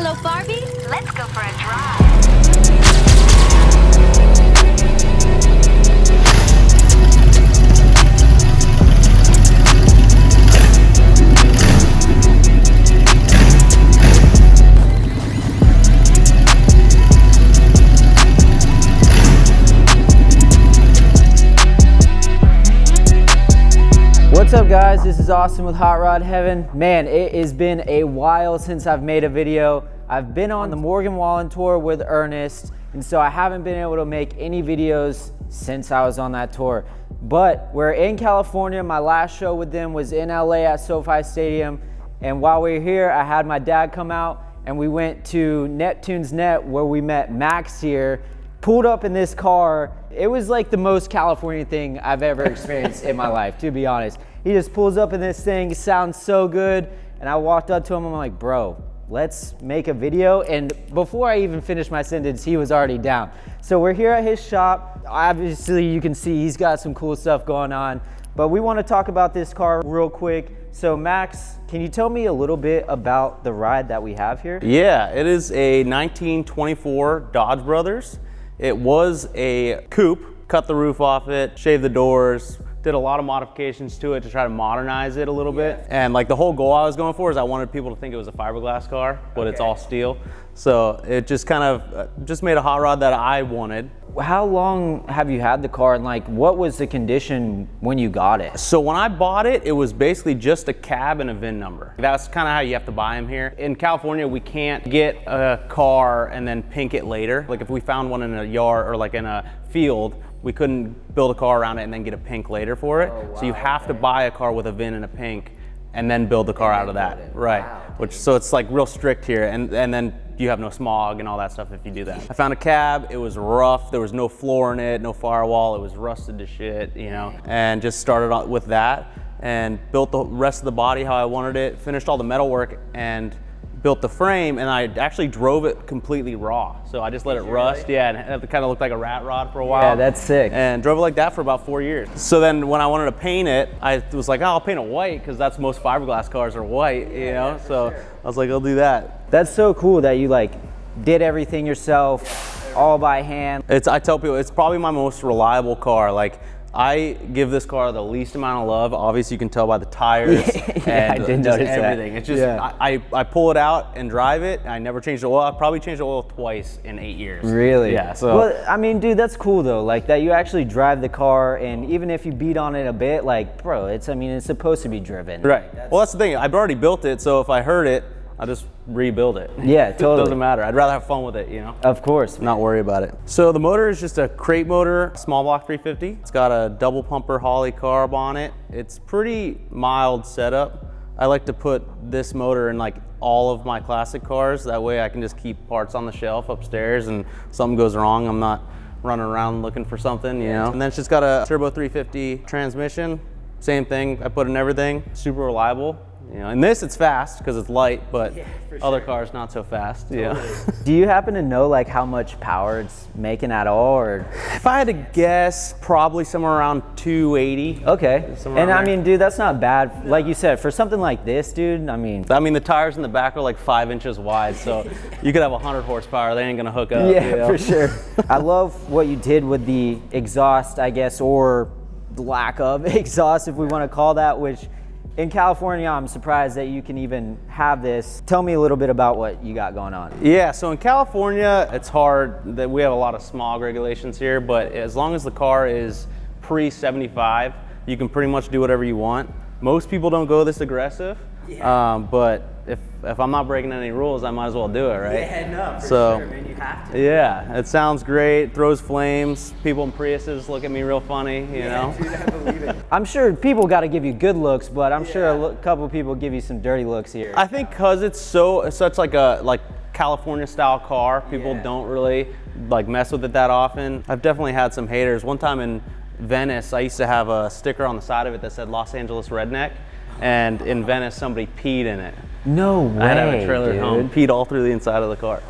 So Barbie, let's go for a drive. What's up guys, this is Austin with Hot Rod Heaven. Man, it has been a while since I've made a video. I've been on the Morgan Wallen tour with Ernest, and so I haven't been able to make any videos since I was on that tour. But we're in California. My last show with them was in LA at SoFi Stadium. And while we were here, I had my dad come out and we went to Neptunes Net where we met Max here. Pulled up in this car. It was like the most California thing I've ever experienced in my life, to be honest. He just pulls up in this thing, sounds so good. And I walked up to him, I'm like, bro, let's make a video. And before I even finished my sentence, he was already down. So we're here at his shop. Obviously you can see he's got some cool stuff going on, but we want to talk about this car real quick. So Max, can you tell me a little bit about the ride that we have here? Yeah, it is a 1924 Dodge Brothers. It was a coupe, cut the roof off it, shaved the doors, did a lot of modifications to it to try to modernize it a little bit. And like the whole goal I was going for is I wanted people to think it was a fiberglass car, but it's all steel. So it just kind of just made a hot rod that I wanted. How long have you had the car, and like what was the condition when you got it? So when I bought it, it was basically just a cab and a VIN number. That's kind of how you have to buy them here. In California, we can't get a car and then pink it later. Like if we found one in a yard or like in a field, we couldn't build a car around it and then get a pink later for it. Oh, wow, so you have to buy a car with a VIN and a pink and then build the car out of that. Right. Wow. So it's like real strict here, and then you have no smog and all that stuff if you do that. I found a cab, it was rough, there was no floor in it, no firewall, it was rusted to shit, you know, and just started out with that and built the rest of the body how I wanted it, finished all the metal work and built the frame, and I actually drove it completely raw. So I just let it rust, yeah, and it kind of looked like a rat rod for a while. Yeah, that's sick. And drove it like that for about 4 years. So then when I wanted to paint it, I was like, oh, I'll paint it white, because that's most fiberglass cars are white, you know? So sure. I was like, I'll do that. That's so cool that you like did everything yourself, all by hand. I tell people, it's probably my most reliable car. Like, I give this car the least amount of love. Obviously, you can tell by the tires yeah, and I did just notice everything. That. It's just, yeah. I pull it out and drive it. I never changed the oil. I probably changed the oil twice in 8 years. Really? Yeah. So. Well, I mean, dude, that's cool though. Like that you actually drive the car, and even if you beat on it a bit, like, bro, it's supposed to be driven. Right. Well, that's the thing. I've already built it, so if I hurt it, I'll just rebuild it. Yeah, totally. It doesn't matter. I'd rather have fun with it, you know? Of course. Not worry about it. So the motor is just a crate motor, small block 350. It's got a double pumper Holley carb on it. It's pretty mild setup. I like to put this motor in like all of my classic cars. That way I can just keep parts on the shelf upstairs, and if something goes wrong, I'm not running around looking for something, you know? And then it's just got a turbo 350 transmission. Same thing, I put in everything, super reliable. You know, in this it's fast because it's light, but other cars not so fast. Totally. Yeah. Do you happen to know like how much power it's making at all, or? If I had to guess, probably somewhere around 280. Okay. And I mean, dude, that's not bad. Like you said, for something like this, dude, I mean, the tires in the back are like 5 inches wide, so you could have 100 horsepower. They ain't gonna hook up. Yeah, you know? for sure. I love what you did with the exhaust, I guess, or lack of exhaust, if we want to call that, which in California, I'm surprised that you can even have this. Tell me a little bit about what you got going on. Yeah, so in California, it's hard that we have a lot of smog regulations here, but as long as the car is pre-75, you can pretty much do whatever you want. Most people don't go this aggressive, but if I'm not breaking any rules, I might as well do it, right? Yeah, no, for sure, man, you have to. Yeah, it sounds great, throws flames. People in Priuses look at me real funny, you know? Dude, I believe it. I'm sure people got to give you good looks, but I'm sure a couple of people give you some dirty looks here. I think because it's such like a California style car, people don't really like mess with it that often. I've definitely had some haters. One time in Venice, I used to have a sticker on the side of it that said Los Angeles Redneck, and in Venice somebody peed in it. No way, I had to have a trailer at home, peed all through the inside of the car.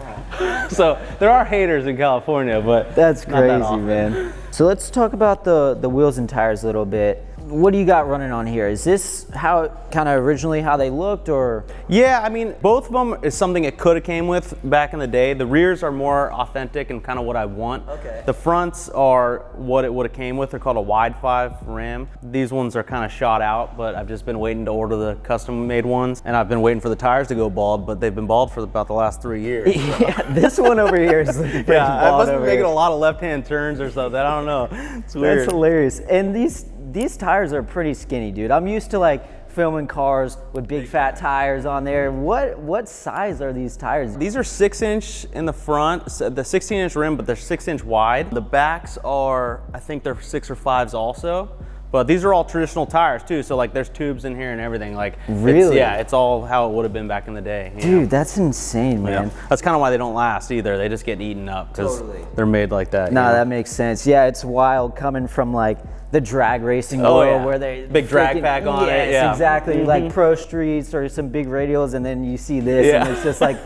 So there are haters in California, but that's crazy, not that often. Man. So let's talk about the wheels and tires a little bit. what do you got running on here? Is this how kind of originally how they looked, or? Yeah, I mean, both of them is something it could have came with back in the day. The rears are more authentic and kind of what I want. Okay. The fronts are what it would have came with. They're called a wide 5 rim. These ones are kind of shot out, but I've just been waiting to order the custom made ones, and I've been waiting for the tires to go bald, but they've been bald for about the last 3 years. So. Yeah, this one over here is looking pretty Yeah, I bald must be over making here. a lot of left-hand turns or something. I don't know. It's weird. That's hilarious. And these tires are pretty skinny, dude. I'm used to like filming cars with big fat tires on there. What size are these tires? These are 6-inch in the front, the 16-inch rim, but they're 6-inch wide. The backs are, I think they're 6 or 5s also. But these are all traditional tires too, so like there's tubes in here and everything. Like, really? It's all how it would have been back in the day. Dude, that's insane, man. Yeah. That's kind of why they don't last either. They just get eaten up because they're made like that. Nah, that makes sense. Yeah, it's wild coming from like the drag racing world where they big drag pack on it. Yeah, exactly. Like pro streets or some big radials, and then you see this, and it's just like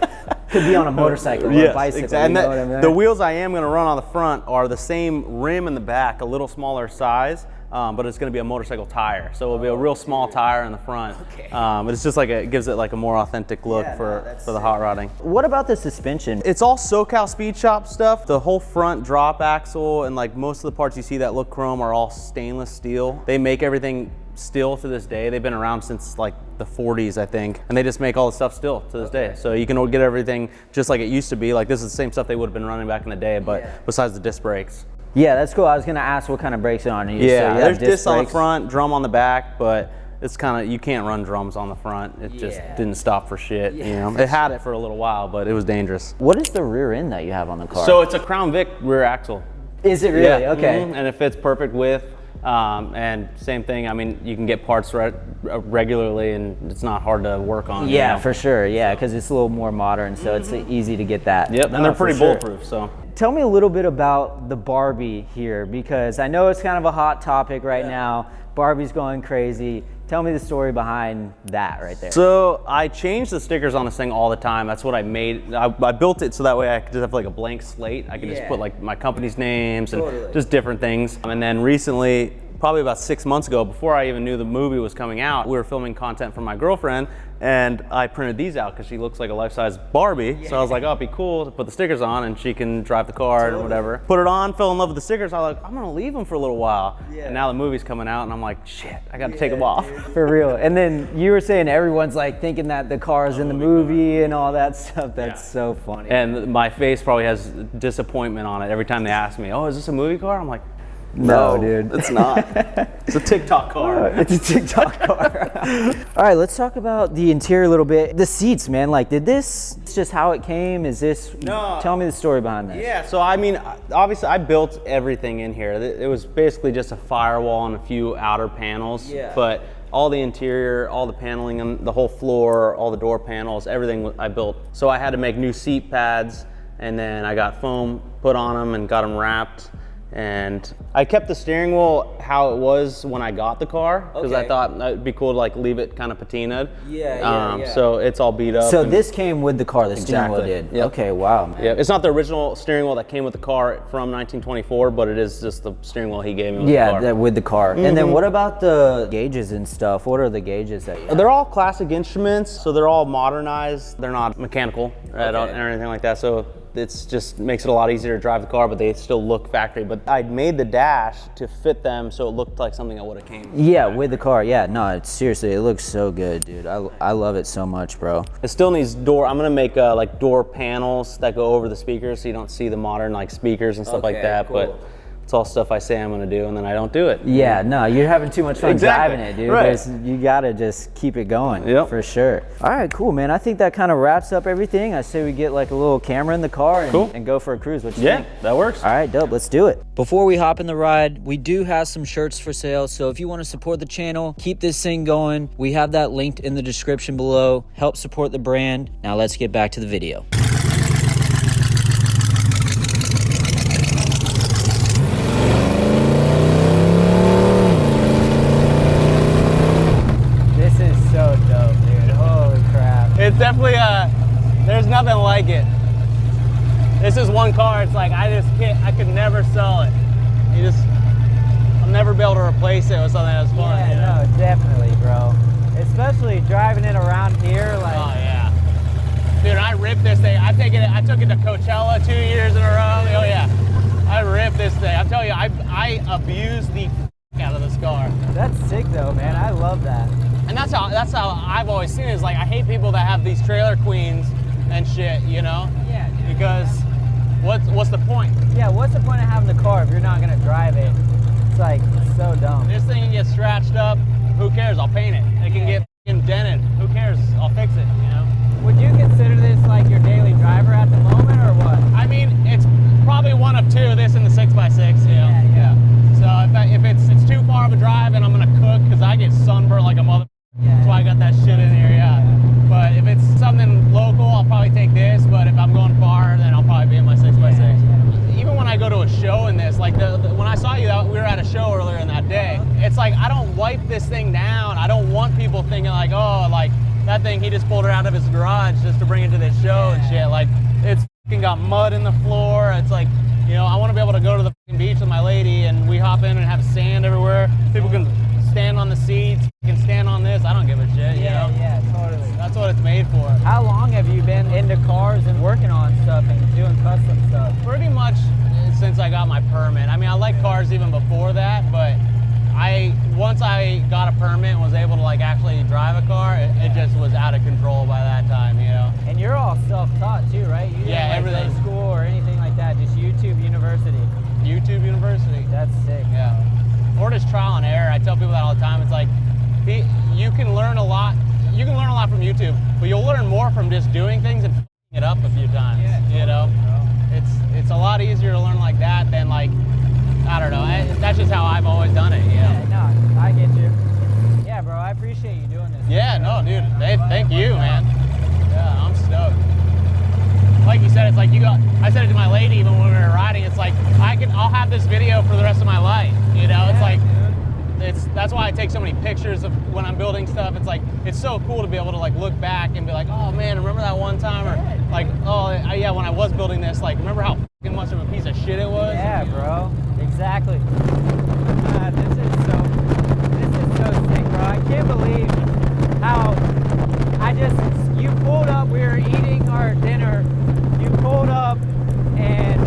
could be on a motorcycle or a bicycle. Exactly. You know what I mean? The wheels I am going to run on the front are the same rim in the back, a little smaller size. But it's going to be a motorcycle tire, so it'll be a real small tire in the front. Okay. But it's just like it gives it like a more authentic look for the hot rodding. What about the suspension? It's all SoCal Speed Shop stuff. The whole front drop axle and like most of the parts you see that look chrome are all stainless steel. They make everything still to this day. They've been around since like the 40s, I think, and they just make all the stuff still to this day. So you can get everything just like it used to be. Like this is the same stuff they would have been running back in the day, but besides the disc brakes. Yeah, that's cool. I was gonna ask what kind of brakes are on you. Yeah, so there's discs on the front, drum on the back, but it's kind of, you can't run drums on the front. It just didn't stop for shit. You know, it had it for a little while, but it was dangerous. What is the rear end that you have on the car? So it's a Crown Vic rear axle. Is it really? Yeah. Okay. And it fits perfect width. And same thing, I mean, you can get parts regularly and it's not hard to work on. Yeah, for sure. Yeah, because it's a little more modern, so it's easy to get that. Yep, and they're pretty bulletproof, so. Tell me a little bit about the Barbie here, because I know it's kind of a hot topic right now. Barbie's going crazy. Tell me the story behind that right there. So I change the stickers on this thing all the time. That's what I made. I built it so that way I could just have like a blank slate. I could just put like my company's names and just different things. And then recently, probably about 6 months ago, before I even knew the movie was coming out, we were filming content for my girlfriend, and I printed these out because she looks like a life-size Barbie. So I was like, oh, it'd be cool to put the stickers on and she can drive the car and whatever. Put it on, fell in love with the stickers. I was like, I'm gonna leave them for a little while. And now the movie's coming out and I'm like, shit, I gotta take them off. For real. And then you were saying everyone's like thinking that the car's in the movie and all that stuff. That's so funny. And my face probably has disappointment on it every time they ask me, oh, is this a movie car? I'm like, no, dude. It's not. It's a TikTok car. It's a TikTok car. All right, let's talk about the interior a little bit. The seats, man, like it's just how it came? Is this, tell me the story behind this. Yeah, so I mean, obviously I built everything in here. It was basically just a firewall and a few outer panels, but all the interior, all the paneling, and the whole floor, all the door panels, everything I built. So I had to make new seat pads, and then I got foam put on them and got them wrapped. And I kept the steering wheel how it was when I got the car, because I thought it'd be cool to like leave it kind of patinaed. So it's all beat up. So this came with the car, the steering wheel did? Yep. Okay, wow. Man. Yeah, it's not the original steering wheel that came with the car from 1924, but it is just the steering wheel he gave me with the car. With the car. And then what about the gauges and stuff? What are the gauges that you have? They're all classic instruments, so they're all modernized. They're not mechanical or anything like that. So it's just makes it a lot easier to drive the car, but they still look factory. But I made the dash to fit them so it looked like something that would have came. Yeah, with the car. Yeah, no, it's seriously, it looks so good, dude. I love it so much, bro. It still needs door. I'm gonna make like door panels that go over the speakers, so you don't see the modern like speakers and stuff like that. Cool. But it's all stuff I say I'm gonna do, and then I don't do it. Yeah, no, you're having too much fun driving it, dude. Right. You gotta just keep it going, for sure. All right, cool, man. I think that kind of wraps up everything. I say we get like a little camera in the car and go for a cruise. What you think? Yeah, that works. All right, dope, let's do it. Before we hop in the ride, we do have some shirts for sale, so if you want to support the channel, keep this thing going, we have that linked in the description below. Help support the brand. Now let's get back to the video. It's definitely there's nothing like it. This is one car, it's like I could never sell it. I'll never be able to replace it with something that's fun. Yeah, You know? no, definitely, bro. Especially driving it around here, like. Oh yeah, dude, I ripped this thing. I took it to Coachella 2 years in a row. Oh yeah, I ripped this thing. I'm telling you, I abused the out of this car. That's sick though, man. I love that. And that's how I've always seen it. Is like I hate people that have these trailer queens and shit, you know? Yeah. Dude. Because what's the point? Yeah, what's the point of having the car if you're not gonna drive it? It's like so dumb. This thing can get scratched up. Who cares? I'll paint it. It can get dented. Who cares? I'll fix it, you know? Would you consider this like your daily driver at the moment or what? I mean, it's probably one of two, this and the 6x6, you know? Yeah. So if it's too far of a drive and I'm gonna cook, because I get sunburned like a mother, that's why I got that shit in here, yeah. But if it's something local, I'll probably take this, but if I'm going far, then I'll probably be in my 6x6. Even when I go to a show in this, like when I saw you, we were at a show earlier in that day, it's like I don't wipe this thing down. I don't want people thinking like, oh, like that thing, he just pulled it out of his garage just to bring it to this show and shit. Like, it's fucking got mud in the floor. It's like, you know, I want to be able to go to the beach with my lady and we hop in and have sand everywhere. People can stand on the seats, can stand on this. I don't give a shit, you know? Yeah, totally. That's what it's made for. How long have you been into cars and working on stuff and doing custom stuff? Pretty much since I got my permit. I mean, I like cars even before that, but once I got a permit and was able to like actually drive a car, it just was out of control by that time, you know? And you're all self-taught too, right? You didn't everything. Go to school or anything like that, just YouTube University. YouTube University. That's sick. Yeah. Or just trial and error. I tell people that all the time. It's like, you can learn a lot. You can learn a lot from YouTube, but you'll learn more from just doing things and f***ing it up a few times, you know? It's a lot easier to learn like that than like, I don't know. That's just how I've always done it, you know? Yeah, no, I get you. Yeah, bro, I appreciate you doing this. Yeah, no, dude. Thank you, man. Yeah, I'm stoked. Like you said, it's like I said it to my lady even when we were riding, it's like, I'll have this video for the rest of my life, you know? It's like, that's why I take so many pictures of when I'm building stuff. It's like, it's so cool to be able to like look back and be like, oh man, remember that one time? Or like, oh yeah, when I was building this, like, remember how fucking much of a piece of shit it was? Yeah, bro, exactly. This is so sick, bro. I can't believe how you pulled up, we were eating our dinner, you pulled up and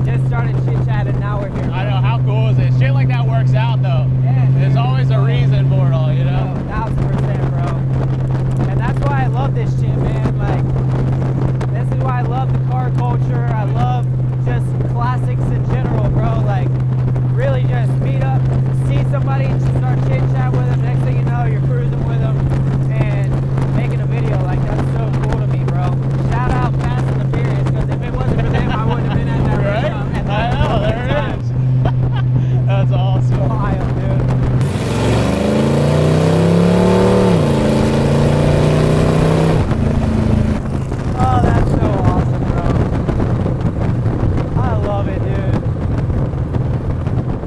just started chit-chatting, now we're here. I know, how cool is it? Shit like that works out though. Yeah, there's always a reason for it all, you know? 1000%, bro. And that's why I love this shit, man. Like, this is why I love the car culture. I love just classics in general, bro. Like, really just meet up, see somebody, start chit-chat with them. Next thing you know, you're cruising with them and making a video. Like, that's so cool to me, bro. Shout out Fast and the Furious, because if it wasn't for them, I wouldn't have been at that Right? restaurant. I know, there it is. That's awesome. Wild, dude. Oh, that's so awesome, bro. I love it, dude.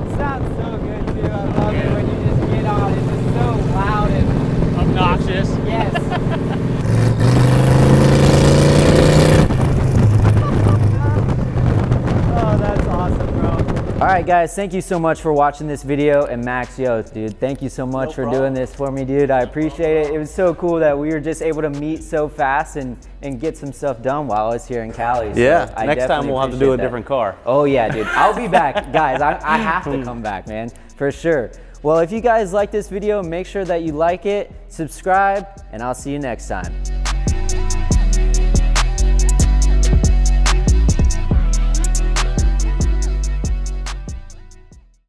It sounds so good, too. I love it when you just get on. It's just so loud and Obnoxious. yes. Oh, that's awesome, bro. All right, guys, thank you so much for watching this video. And Max, yo, dude, thank you so much for doing this for me, dude. I appreciate it. It was so cool that we were just able to meet so fast and get some stuff done while I was here in Cali. So Yeah, I next time definitely we'll have to do appreciate a that. different car. Oh yeah, dude, I'll be back. Guys, I have to come back, man, for sure. Well, if you guys like this video, make sure that you like it, subscribe, and I'll see you next time.